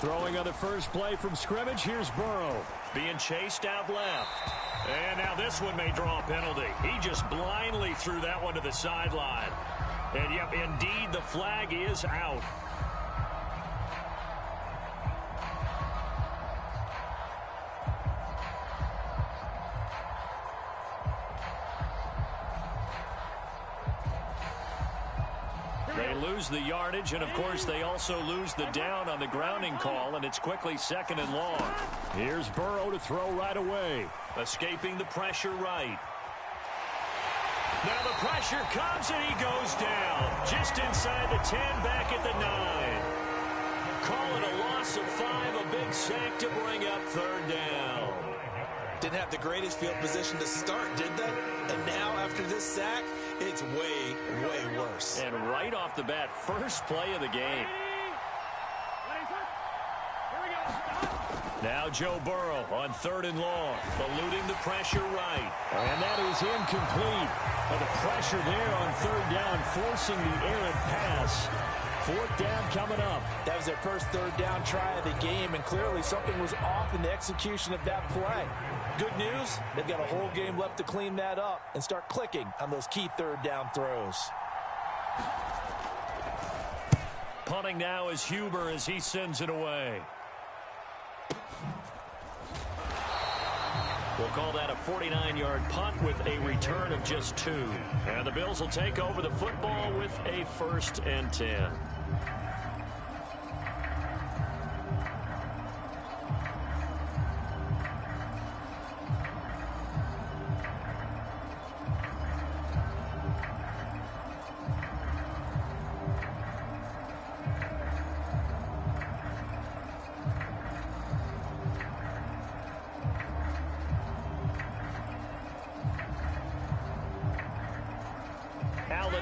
Throwing on the first play from scrimmage, here's Burrow. Being chased out left. And now this one may draw a penalty. He just blindly threw that one to the sideline. And, yep, indeed, the flag is out. They lose the yardage, and, of course, they also lose the down on the grounding call, and it's quickly 2nd and long. Here's Burrow to throw right away. Escaping the pressure right. Now the pressure comes, and he goes down. Just inside the 10, back at the 9. Call it a loss of 5, a big sack to bring up 3rd down. Didn't have the greatest field position to start, did they? And now, after this sack, it's way, way worse. And right off the bat, first play of the game. Now Joe Burrow on 3rd and long, eluding the pressure right. And that is incomplete. But the pressure there on 3rd down, forcing the errant pass. 4th down coming up. That was their first 3rd down try of the game, and clearly something was off in the execution of that play. Good news, they've got a whole game left to clean that up and start clicking on those key 3rd down throws. Punting now is Huber as he sends it away. We'll call that a 49-yard punt with a return of just 2. And the Bills will take over the football with a 1st and 10.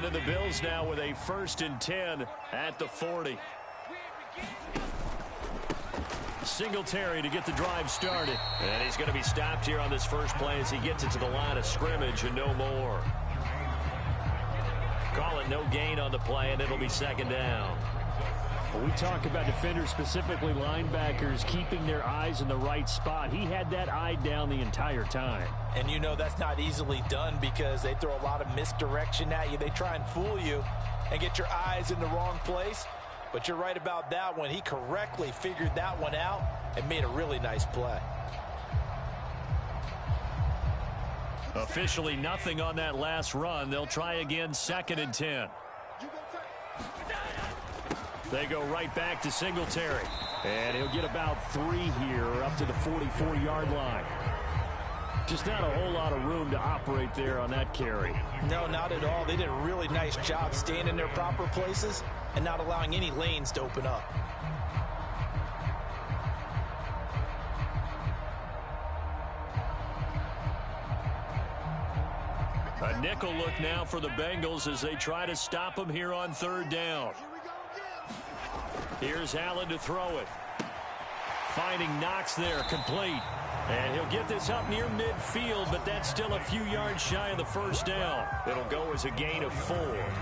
And the Bills now with a 1st and 10 at the 40. Singletary to get the drive started. And he's going to be stopped here on this first play as he gets it to the line of scrimmage and no more. Call it no gain on the play, and it'll be 2nd down. When we talk about defenders, specifically linebackers, keeping their eyes in the right spot, he had that eye down the entire time. And you know that's not easily done because they throw a lot of misdirection at you. They try and fool you and get your eyes in the wrong place. But you're right about that one. He correctly figured that one out and made a really nice play. Officially nothing on that last run. They'll try again, 2nd and 10. They go right back to Singletary. And he'll get about 3 here up to the 44-yard line. Just not a whole lot of room to operate there on that carry. No, not at all. They did a really nice job staying in their proper places and not allowing any lanes to open up. A nickel look now for the Bengals as they try to stop him here on 3rd down. Here's Allen to throw it. Finding Knox there, complete. And he'll get this up near midfield, but that's still a few yards shy of the 1st down. It'll go as a gain of 4,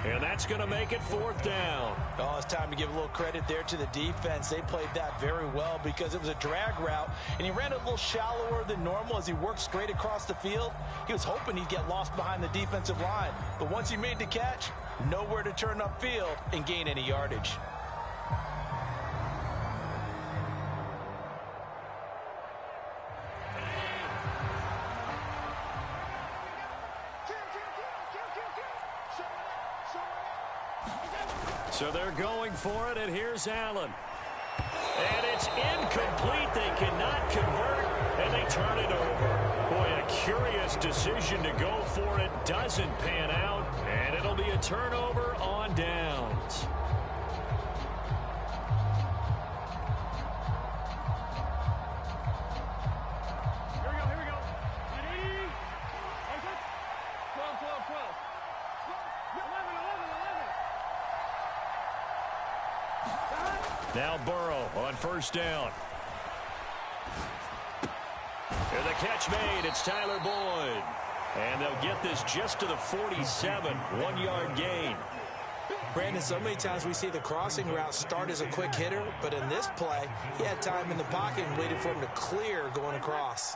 and that's going to make it 4th down. Oh, it's time to give a little credit there to the defense. They played that very well because it was a drag route, and he ran a little shallower than normal as he worked straight across the field. He was hoping he'd get lost behind the defensive line, but once he made the catch, nowhere to turn upfield and gain any yardage. So they're going for it, and here's Allen. And it's incomplete. They cannot convert, and they turn it over. Boy, a curious decision to go for it. Doesn't pan out, and it'll be a turnover on downs. Here we go. Ready? 12. 11. Now Burrow on 1st down. And the catch made. It's Tyler Boyd. And they'll get this just to the 47. 1-yard gain. Brandon, so many times we see the crossing route start as a quick hitter, but in this play, he had time in the pocket and waited for him to clear going across.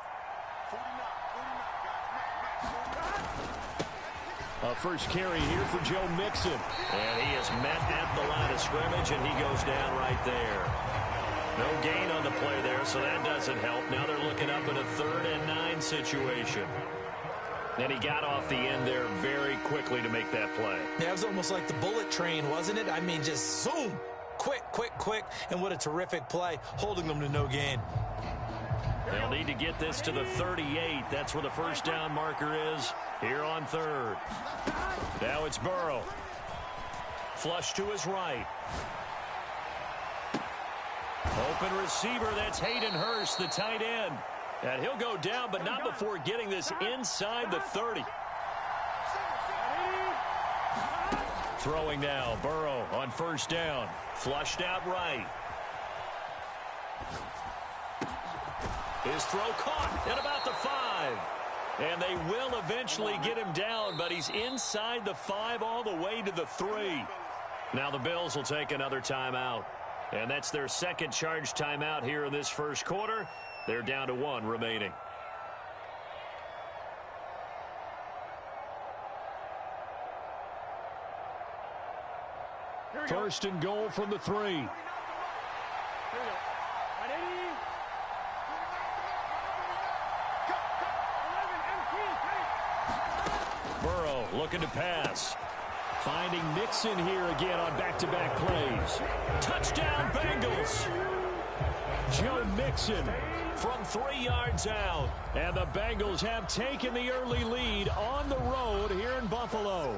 A first carry here for Joe Mixon. And he is met at the line of scrimmage, and he goes down right there. No gain on the play there, so that doesn't help. Now they're looking up in a 3rd and 9 situation. And he got off the end there very quickly to make that play. Yeah, it was almost like the bullet train, wasn't it? I mean, just zoom, quick, and what a terrific play, holding them to no gain. They'll need to get this to the 38. That's where the first down marker is here on 3rd. Now it's Burrow. Flush to his right. Open receiver, that's Hayden Hurst, the tight end. And he'll go down, but not before getting this inside the 30. Throwing now, Burrow on first down. Flushed out right. His throw caught at about the 5. And they will eventually get him down, but he's inside the 5 all the way to the 3. Now the Bills will take another timeout. And that's their second charge timeout here in this first quarter. They're down to 1 remaining. First and goal from the 3. Burrow looking to pass. Finding Mixon here again on back-to-back plays. Touchdown, Bengals. Joe Mixon From 3 yards out. And the Bengals have taken the early lead on the road here in Buffalo.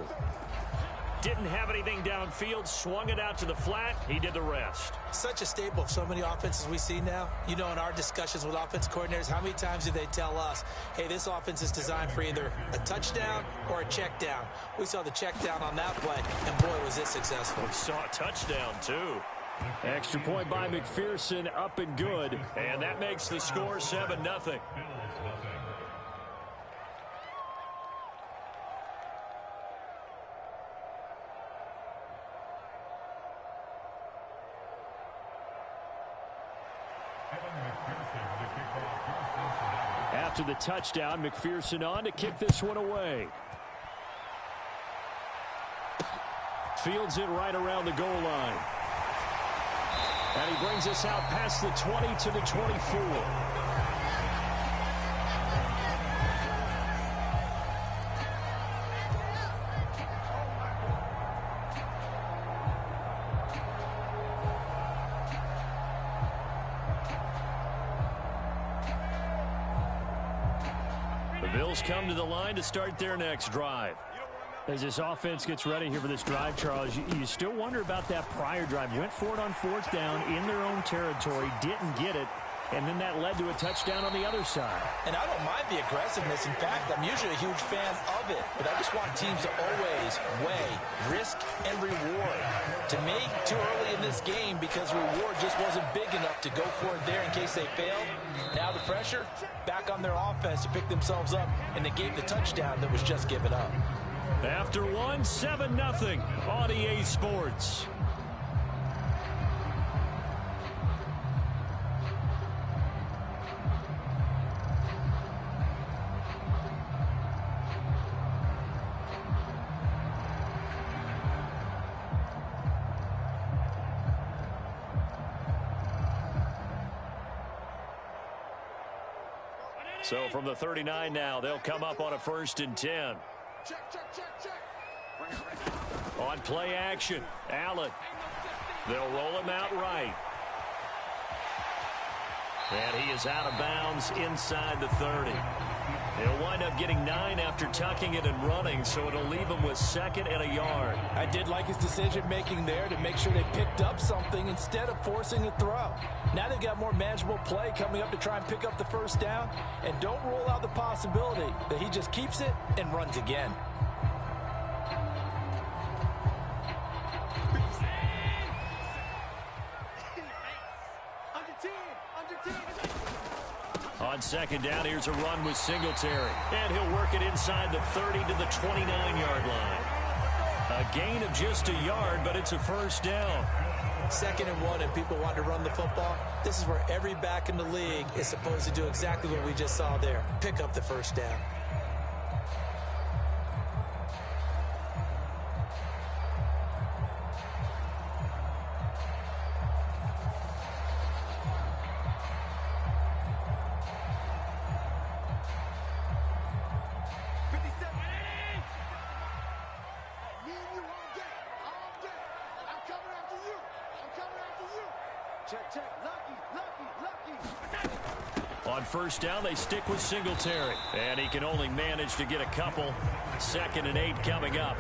Didn't have anything downfield, swung it out to the flat. He did the rest. Such a staple of so many offenses we see now. You know, in our discussions with offense coordinators, how many times do they tell us, hey, this offense is designed for either a touchdown or a check down. We saw the check down on that play, and boy, was it successful. We saw a touchdown, too. Extra point by McPherson, up and good. And that makes the score 7-0. After the touchdown, McPherson on to kick this one away. Fields it right around the goal line. And he brings us out past the 20 to the 24. The Bills come to the line to start their next drive. As this offense gets ready here for this drive, Charles, you still wonder about that prior drive. Went for it on 4th down in their own territory, didn't get it, and then that led to a touchdown on the other side. And I don't mind the aggressiveness. In fact, I'm usually a huge fan of it, but I just want teams to always weigh risk and reward. To me, too early in this game because reward just wasn't big enough to go for it there in case they failed. Now the pressure back on their offense to pick themselves up and negate the touchdown that was just given up. After 1, 7-0 on EA Sports. So from the 39 now, they'll come up on a 1st and 10. On play action, Allen. They'll roll him out right. And he is out of bounds inside the 30. He'll wind up getting 9 after tucking it and running, so it'll leave him with 2nd and a yard. I did like his decision-making there to make sure they picked up something instead of forcing a throw. Now they've got more manageable play coming up to try and pick up the 1st down, and don't rule out the possibility that he just keeps it and runs again. On 2nd down, here's a run with Singletary. And he'll work it inside the 30 to the 29-yard line. A gain of just a yard, but it's a first down. 2nd and 1, and people want to run the football. This is where every back in the league is supposed to do exactly what we just saw there. Pick up the first down. On first down, they stick with Singletary. And he can only manage to get a couple. 2nd and 8 coming up.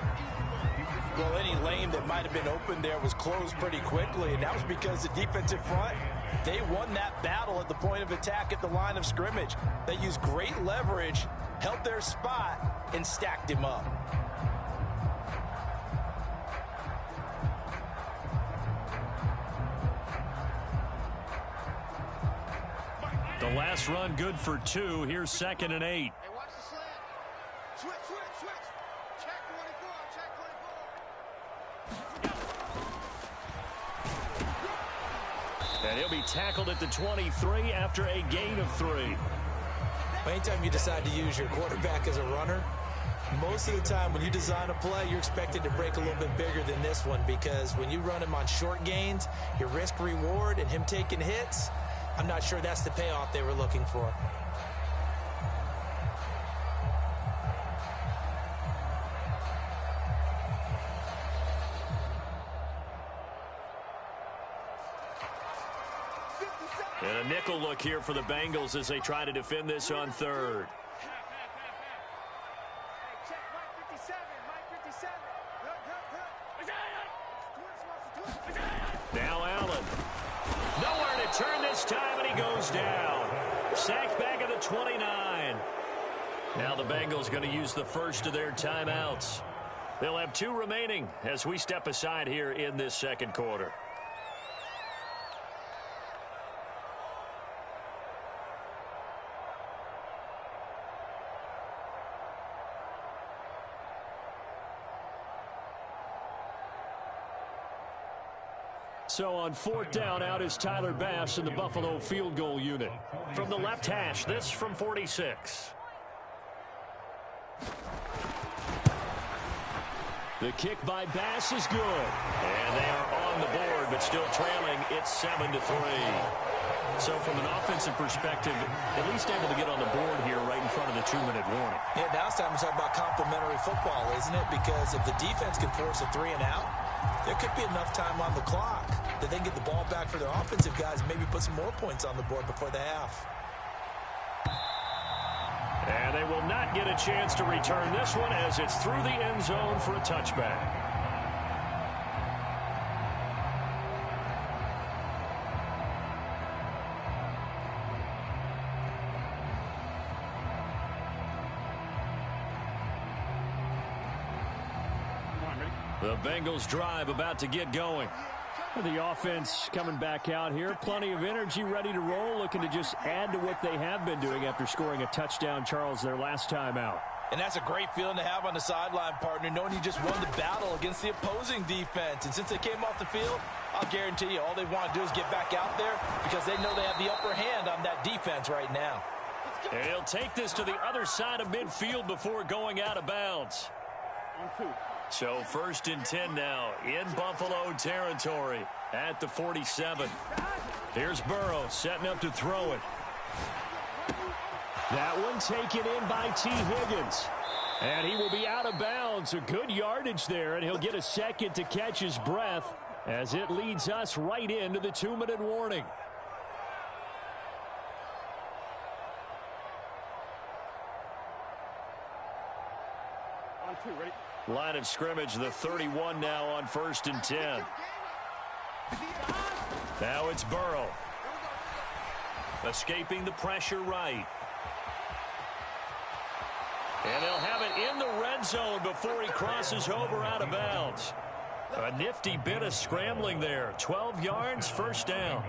Well, any lane that might have been open there was closed pretty quickly, and that was because the defensive front, they won that battle at the point of attack at the line of scrimmage. They used great leverage, held their spot, and stacked him up. The last run good for 2. Here's 2nd and 8. Hey, watch the slant. Switch. Check 24. And he'll be tackled at the 23 after a gain of 3. Anytime you decide to use your quarterback as a runner, most of the time when you design a play, you're expected to break a little bit bigger than this one, because when you run him on short gains, your risk reward and him taking hits, I'm not sure that's the payoff they were looking for. And a nickel look here for the Bengals as they try to defend this on 3rd. Check Mike 57. Now Allen. Nowhere to turn this time, and he goes down. Sacked back at the 29. Now the Bengals going to use the first of their timeouts. They'll have 2 remaining as we step aside here in this 2nd quarter. So on 4th down, out is Tyler Bass in the Buffalo field goal unit. From the left hash, this from 46. The kick by Bass is good. And they are on the board, but still trailing. It's 7-3. So from an offensive perspective, at least able to get on the board here right in front of the 2-minute warning. Yeah, now it's time to talk about complementary football, isn't it? Because if the defense can force a 3 and out, there could be enough time on the clock that they can get the ball back for their offensive guys and maybe put some more points on the board before the half. And they will not get a chance to return this one as it's through the end zone for a touchback. The Bengals drive about to get going. The offense coming back out here. Plenty of energy, ready to roll, looking to just add to what they have been doing after scoring a touchdown, Charles, their last time out. And that's a great feeling to have on the sideline, partner, knowing you just won the battle against the opposing defense. And since they came off the field, I'll guarantee you all they want to do is get back out there because they know they have the upper hand on that defense right now. And he'll take this to the other side of midfield before going out of bounds. So 1st and 10 now in Buffalo territory at the 47. Here's Burrow setting up to throw it. That one taken in by T. Higgins. And he will be out of bounds. A good yardage there, and he'll get a second to catch his breath as it leads us right into the 2-minute warning. Ready? Line of scrimmage, the 31 now on 1st and 10. Now it's Burrow. Escaping the pressure right. And they'll have it in the red zone before he crosses over out of bounds. A nifty bit of scrambling there. 12 yards, 1st down.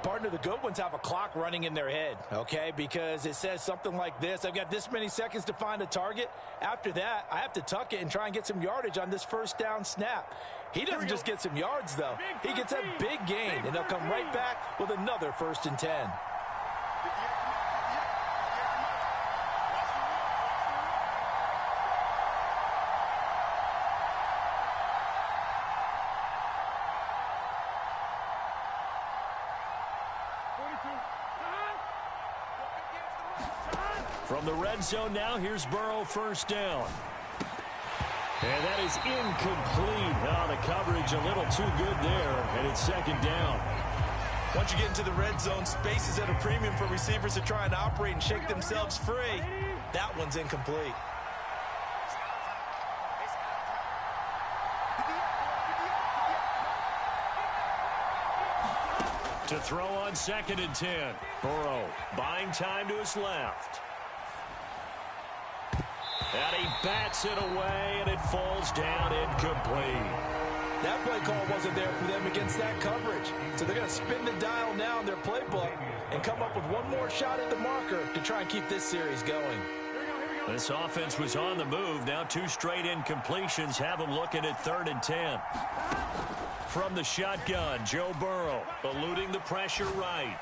Partner, the good ones have a clock running in their head, okay? Because it says something like this. I've got this many seconds to find a target. After that, I have to tuck it and try and get some yardage on this first down snap. He doesn't just get some yards, though. He gets a big gain, and they'll come right back with another 1st and 10. From the red zone now, here's Burrow, 1st down. And that is incomplete. Oh, the coverage a little too good there, and it's 2nd down. Once you get into the red zone, space is at a premium for receivers to try and operate and shake themselves free. That one's incomplete. To throw on 2nd and 10. Burrow buying time to his left. And he bats it away, and it falls down incomplete. That play call wasn't there for them against that coverage. So they're going to spin the dial now in their playbook and come up with one more shot at the marker to try and keep this series going. This offense was on the move. Now 2 straight incompletions have them looking at 3rd and 10. From the shotgun, Joe Burrow eluding the pressure right.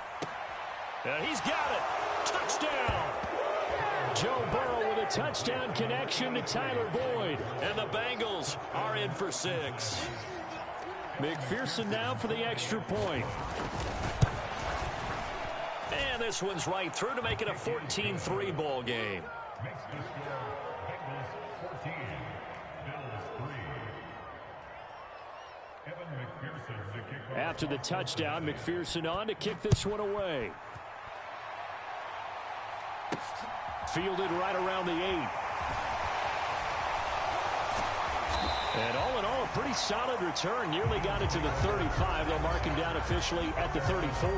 And he's got it. Touchdown. Joe Burrow with a touchdown connection to Tyler Boyd. And the Bengals are in for 6. McPherson now for the extra point. And this one's right through to make it a 14-3 ball game. After the touchdown, McPherson on to kick this one away. Fielded right around the 8. And all in all, a pretty solid return. Nearly got it to the 35. They'll mark him down officially at the 34.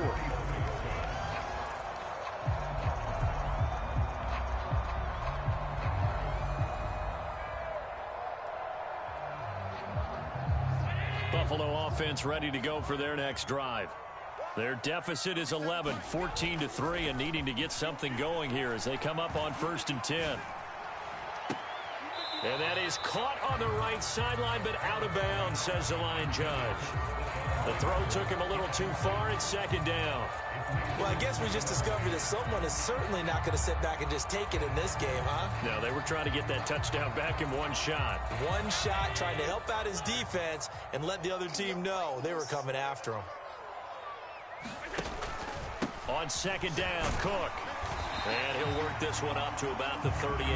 Buffalo offense ready to go for their next drive. Their deficit is 11, 14-3, and needing to get something going here as they come up on 1st and 10. And that is caught on the right sideline, but out of bounds, says the line judge. The throw took him a little too far. It's 2nd down. Well, I guess we just discovered that someone is certainly not going to sit back and just take it in this game, huh? No, they were trying to get that touchdown back in one shot. One shot, trying to help out his defense and let the other team know they were coming after him. On 2nd down, Cook. And he'll work this one up to about the 38.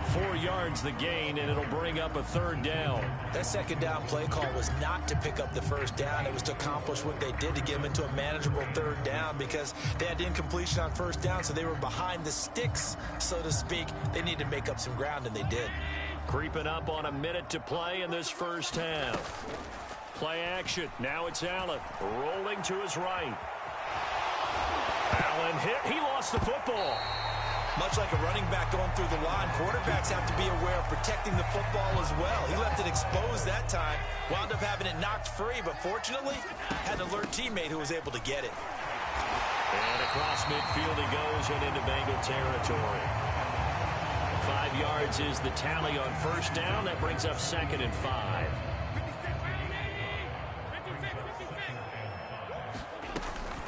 4 yards the gain, and it'll bring up a 3rd down. That 2nd down play call was not to pick up the 1st down. It was to accomplish what they did to get them into a manageable 3rd down because they had the incompletion on 1st down, so they were behind the sticks, so to speak. They needed to make up some ground, and they did. Creeping up on a minute to play in this 1st half. Play action. Now it's Allen rolling to his right. Allen hit. He lost the football. Much like a running back going through the line, quarterbacks have to be aware of protecting the football as well. He left it exposed that time, wound up having it knocked free, but fortunately, had an alert teammate who was able to get it. And across midfield he goes and into Bengal territory. 5 yards is the tally on 1st down. That brings up 2nd and 5.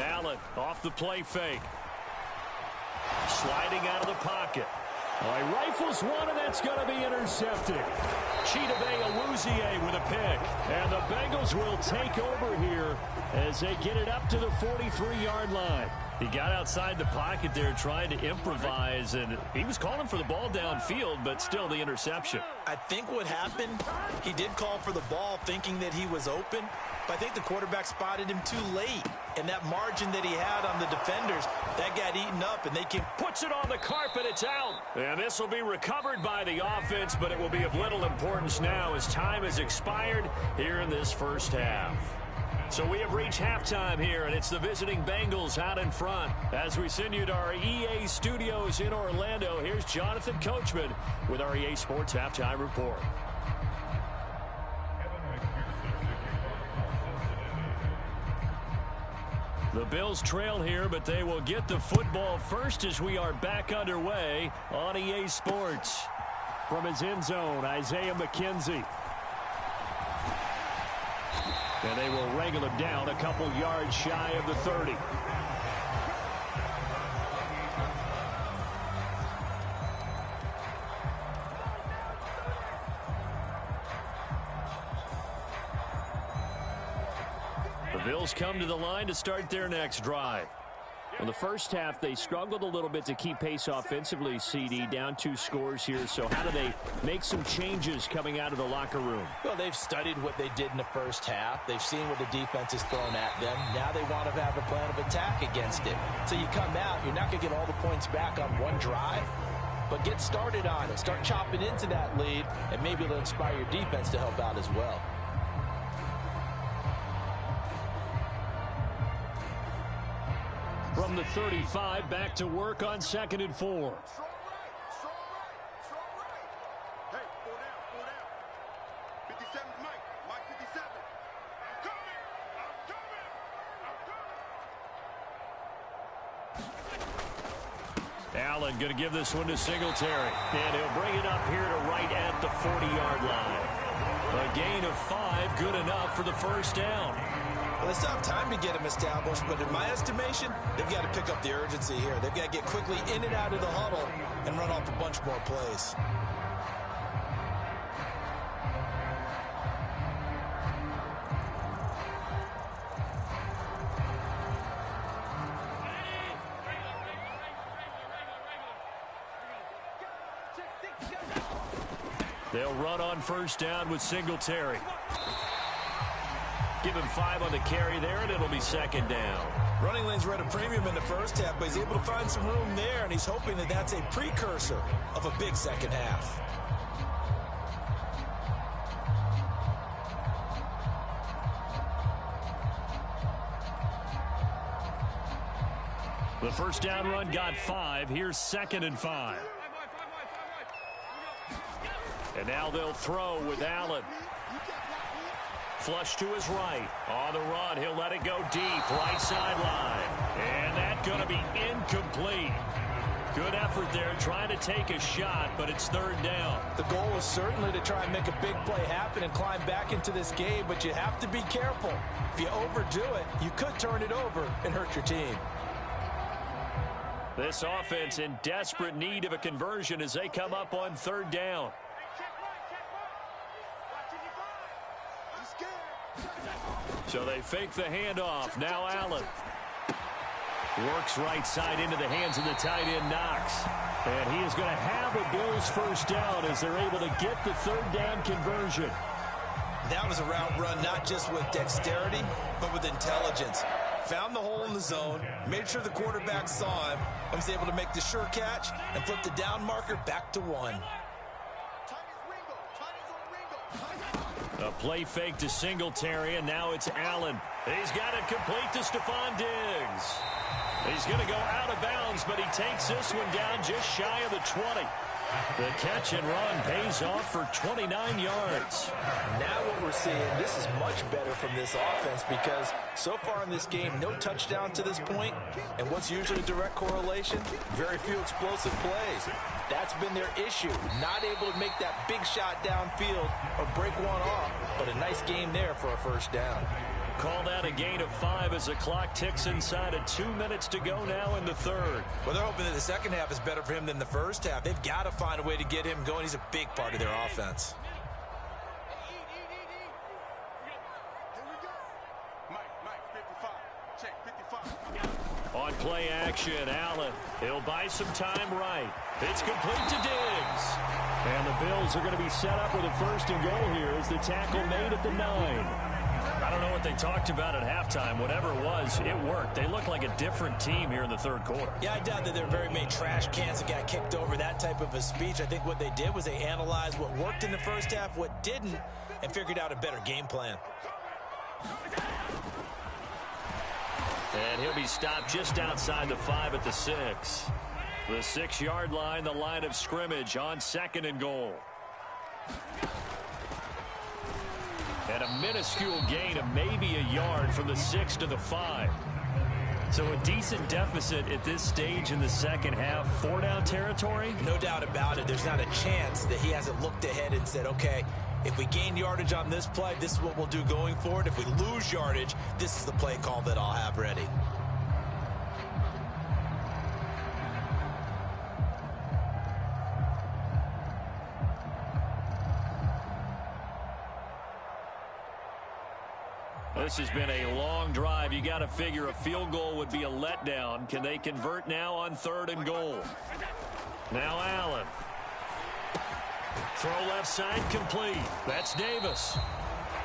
Allen off the play fake. Sliding out of the pocket. He rifles one, and that's going to be intercepted. Chidobe Awuzie with a pick. And the Bengals will take over here as they get it up to the 43-yard line. He got outside the pocket there trying to improvise, and he was calling for the ball downfield, but still the interception. I think what happened, he did call for the ball thinking that he was open, but I think the quarterback spotted him too late. And that margin that he had on the defenders, that got eaten up, and they can... Puts it on the carpet, it's out. And this will be recovered by the offense, but it will be of little importance now as time has expired here in this 1st half. So we have reached halftime here, and it's the visiting Bengals out in front. As we send you to our EA studios in Orlando, here's Jonathan Coachman with our EA Sports Halftime Report. The Bills trail here, but they will get the football first as we are back underway on EA Sports. From his end zone, Isaiah McKenzie. And they will wrangle him down a couple yards shy of the 30. The Bills come to the line to start their next drive. In the first half, they struggled a little bit to keep pace offensively, CD, down 2 scores here. So how do they make some changes coming out of the locker room? Well, they've studied what they did in the first half. They've seen what the defense has thrown at them. Now they want to have a plan of attack against it. So you come out, you're not going to get all the points back on one drive, but get started on it. Start chopping into that lead, and maybe it'll inspire your defense to help out as well. From the 35, back to work on 2nd and 4. Strong right, strong right, strong right. Hey, pull down. 57's Mike. Mike 57. I'm coming. Allen going to give this one to Singletary. And he'll bring it up here to right at the 40-yard line. A gain of 5, good enough for the first down. Well, they still have time to get him established, but in my estimation, they've got to pick up the urgency here. They've got to get quickly in and out of the huddle and run off a bunch more plays. They'll run on first down with Singletary. Give him 5 on the carry there, and it'll be 2nd down. Running lanes were at a premium in the first half, but he's able to find some room there, and he's hoping that that's a precursor of a big second half. The first down run got 5. Here's 2nd and 5. And now they'll throw with Allen. Flush to his right. On the run, he'll let it go deep. Right sideline. And that's going to be incomplete. Good effort there trying to take a shot, but it's 3rd down. The goal is certainly to try and make a big play happen and climb back into this game, but you have to be careful. If you overdo it, you could turn it over and hurt your team. This offense in desperate need of a conversion as they come up on 3rd down. So they fake the handoff. Now Allen. Works right side into the hands of the tight end, Knox. And he is going to have a Bills first down as they're able to get the 3rd down conversion. That was a route run not just with dexterity, but with intelligence. Found the hole in the zone, made sure the quarterback saw him, and was able to make the sure catch and flip the down marker back to 1. A play fake to Singletary, and now it's Allen. He's got it complete to Stephon Diggs. He's going to go out of bounds, but he takes this one down just shy of the 20. The catch and run pays off for 29 yards. Now what we're seeing, this is much better from this offense because so far in this game, no touchdown to this point. And what's usually a direct correlation? Very few explosive plays. That's been their issue. Not able to make that big shot downfield or break one off. But a nice game there for a first down. Called out a gain of 5 as the clock ticks inside of 2 minutes to go now in the 3rd. Well, they're hoping that the second half is better for him than the first half. They've got to find a way to get him going. He's a big part of their offense. On play action, Allen. He'll buy some time right. It's complete to Diggs. And the Bills are going to be set up with a 1st and goal here as the tackle made at the 9. I don't know what they talked about at halftime. Whatever it was, it worked. They look like a different team here in the 3rd quarter. Yeah, I doubt that there are very many trash cans that got kicked over, that type of a speech. I think what they did was they analyzed what worked in the first half, what didn't, and figured out a better game plan. And he'll be stopped just outside the 5 at the 6. The 6-yard line, the line of scrimmage on 2nd and goal. And a minuscule gain of maybe a yard from the 6 to the 5. So a decent deficit at this stage in the second half. 4-down territory? No doubt about it. There's not a chance that he hasn't looked ahead and said, okay, if we gain yardage on this play, this is what we'll do going forward. If we lose yardage, this is the play call that I'll have ready. This has been a long drive. You got to figure a field goal would be a letdown. Can they convert now on 3rd and goal? Now Allen. Throw left side complete. That's Davis.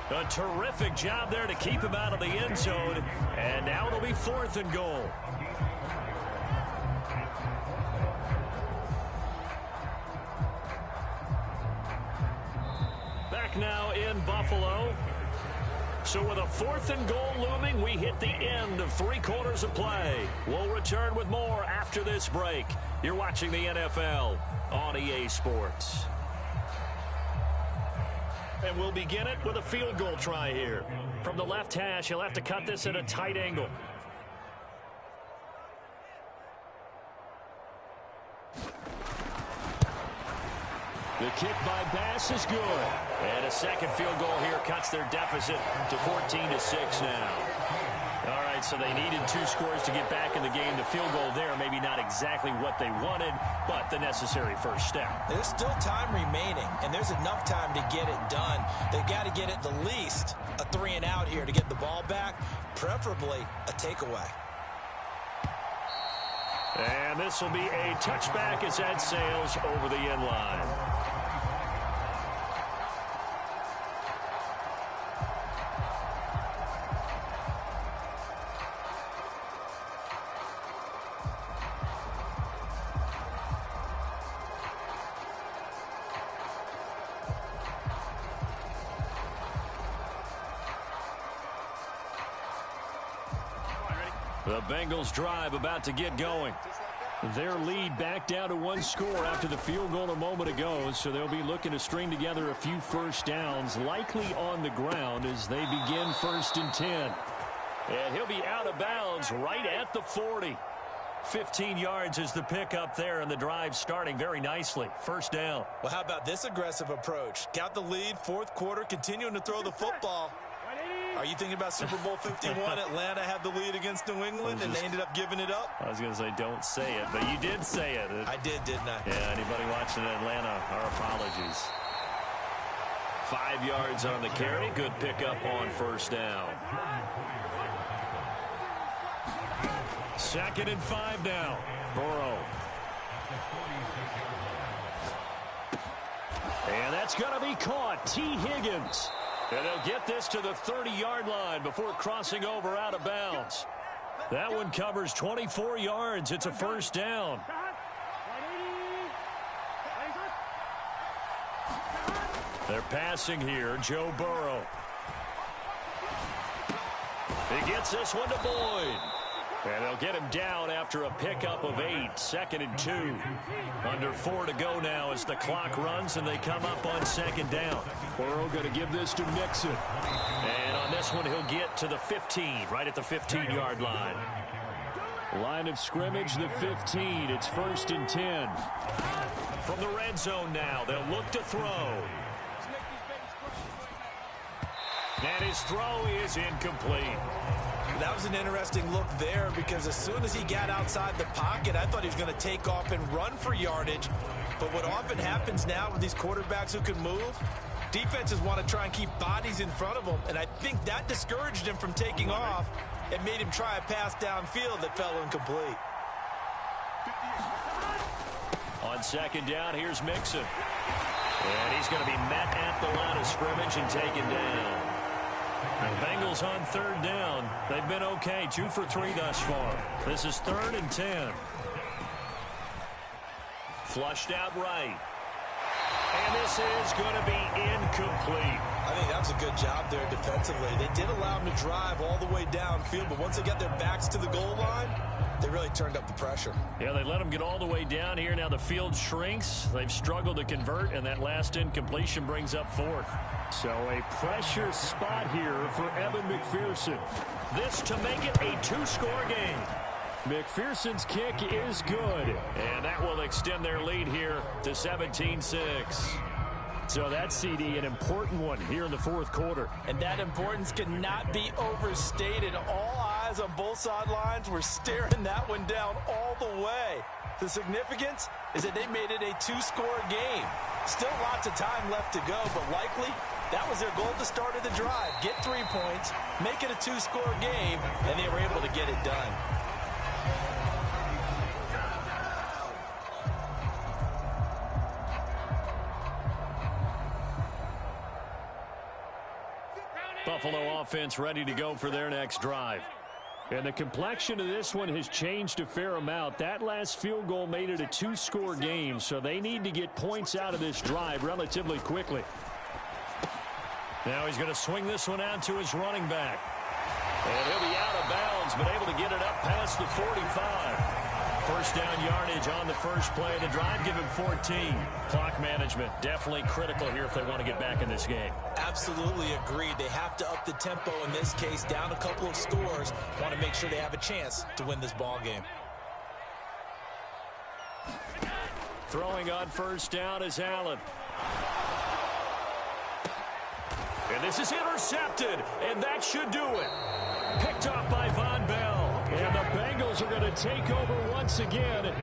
A terrific job there to keep him out of the end zone. And now it'll be 4th and goal. Back now in Buffalo. So with a 4th and goal looming, we hit the end of 3 quarters of play. We'll return with more after this break. You're watching the NFL on EA Sports. And we'll begin it with a field goal try here. From the left hash, he'll have to cut this at a tight angle. The kick by Bass is good. And a second field goal here cuts their deficit to 14-6 now. All right, so they needed 2 scores to get back in the game. The field goal there, maybe not exactly what they wanted, but the necessary first step. There's still time remaining, and there's enough time to get it done. They've got to get at the least a 3-and-out here to get the ball back, preferably a takeaway. And this will be a touchback as that sails over the end line. The Bengals drive about to get going. Their lead back down to 1 score after the field goal a moment ago, so they'll be looking to string together a few first downs, likely on the ground as they begin 1st and 10. And he'll be out of bounds right at the 40. 15 yards is the pickup there, and the drive starting very nicely. 1st down. Well, how about this aggressive approach? Got the lead, 4th quarter, continuing to throw the football. Are you thinking about Super Bowl 51? Atlanta had the lead against New England, and they ended up giving it up? I was going to say don't say it, but you did say it. I did, didn't I? Yeah, anybody watching Atlanta, our apologies. 5 yards on the carry. Good pickup on 1st down. 2nd and 5 now. Burrow. And that's going to be caught. T. Higgins. And they'll get this to the 30-yard line before crossing over out of bounds. That one covers 24 yards. It's a 1st down. They're passing here. Joe Burrow. He gets this one to Boyd. And they'll get him down after a pickup of 8. 2nd and 2. Under 4 to go now as the clock runs and they come up on 2nd down. Burrow going to give this to Mixon. And on this one, he'll get to the 15, right at the 15-yard line. Line of scrimmage, the 15. It's 1st and 10. From the red zone now, they'll look to throw. And his throw is incomplete. That was an interesting look there because as soon as he got outside the pocket, I thought he was going to take off and run for yardage. But what often happens now with these quarterbacks who can move, defenses want to try and keep bodies in front of them. And I think that discouraged him from taking off and made him try a pass downfield that fell incomplete. On 2nd down, here's Mixon. And he's going to be met at the line of scrimmage and taken down. The Bengals on 3rd down. They've been okay. 2 for 3 thus far. This is 3rd and 10. Flushed out right. And this is going to be incomplete. I think that was a good job there defensively. They did allow him to drive all the way downfield, but once they got their backs to the goal line, They really turned up the pressure. Yeah, they let them get all the way down here. Now the field shrinks. They've struggled to convert, and that last incompletion brings up fourth. So a pressure spot here for Evan McPherson. This to make it a two-score game. McPherson's kick is good. And that will extend their lead here to 17-6. So that CD, an important one here in the fourth quarter. And that importance cannot be overstated. All eyes on both sidelines were staring that one down all the way. The significance is that they made it a two-score game. Still lots of time left to go, but likely that was their goal at the start of the drive. Get 3 points, make it a two-score game, and they were able to get it done. Buffalo offense ready to go for their next drive. And the complexion of this one has changed a fair amount. That last field goal made it a two-score game, so they need to get points out of this drive relatively quickly. Now he's going to swing this one out to his running back. And he'll be out of bounds, but able to get it up past the 45. First down yardage on the first play of the drive. Give him 14. Clock management definitely critical here if they want to get back in this game. Absolutely agreed. They have to up the tempo in this case, down a couple of scores. Want to make sure they have a chance to win this ball game. Throwing on first down is Allen. And this is intercepted, and that should do it. Picked off by Von Bell. And the Bengals are going to take over once again